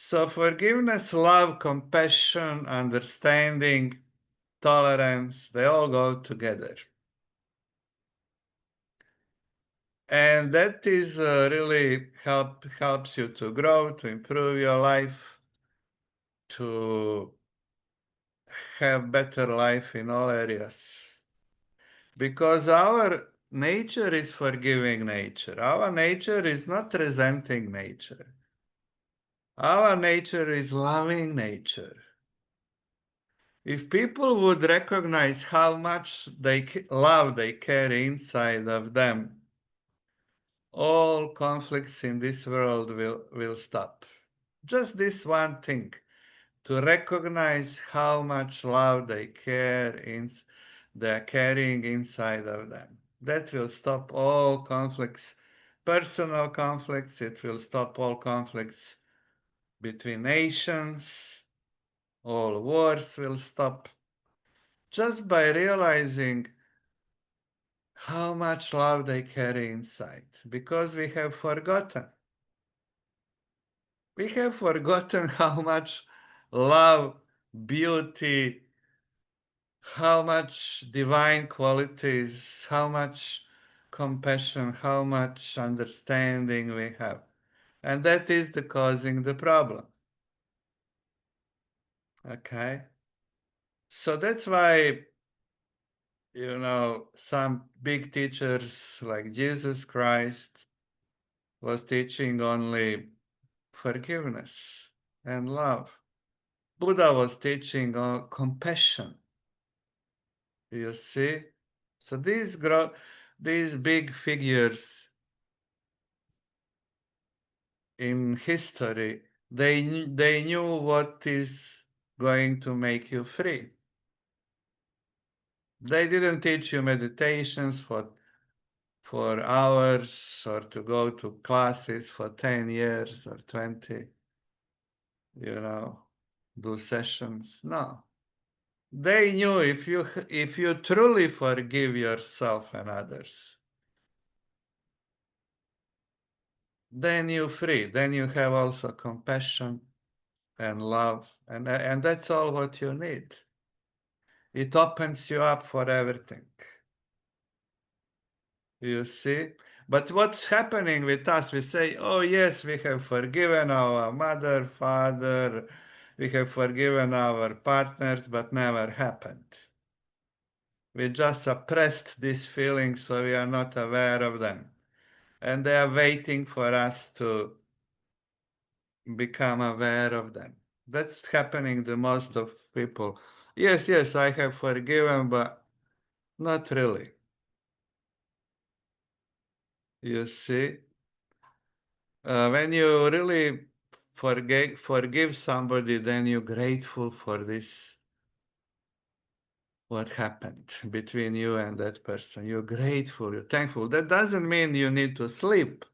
So forgiveness, love, compassion, understanding, tolerance, they all go together. And that is really helps you to grow, to improve your life, to have better life in all areas. Because our nature is forgiving nature. Our nature is not resenting nature. Our nature is loving nature. If people would recognize how much love they carry inside of them, all conflicts in this world will stop. Just this one thing, to recognize how much love they're carrying inside of them. That will stop all conflicts, personal conflicts. It will stop all conflicts between nations. All wars will stop just by realizing how much love they carry inside, because we have forgotten. We have forgotten how much love, beauty, how much divine qualities, how much compassion, how much understanding we have. And that is the causing the problem. Okay? So that's why, some big teachers like Jesus Christ was teaching only forgiveness and love. Buddha was teaching on compassion. You see? So these big figures in history, they knew what is going to make you free. They didn't teach you meditations for hours or to go to classes for 10 years or 20, you know, do sessions. No. They knew if you truly forgive yourself and others, then you're free. Then you have also compassion and love, and that's all what you need. It opens you up for everything. You see? But what's happening with us? We say, oh, yes, we have forgiven our mother, father, we have forgiven our partners, but never happened. We just suppressed these feelings so we are not aware of them. And they are waiting for us to become aware of them. That's happening to most of people. Yes, yes, I have forgiven, but not really. You see? When you really forgive somebody, then you're grateful for this, what happened between you and that person. You're grateful, you're thankful. That doesn't mean you need to sleep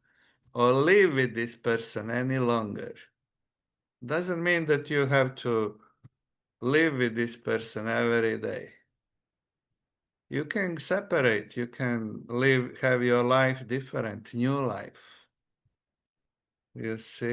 or live with this person any longer. Doesn't mean that you have to live with this person every day. You can separate, you can have your life different, new life. You see?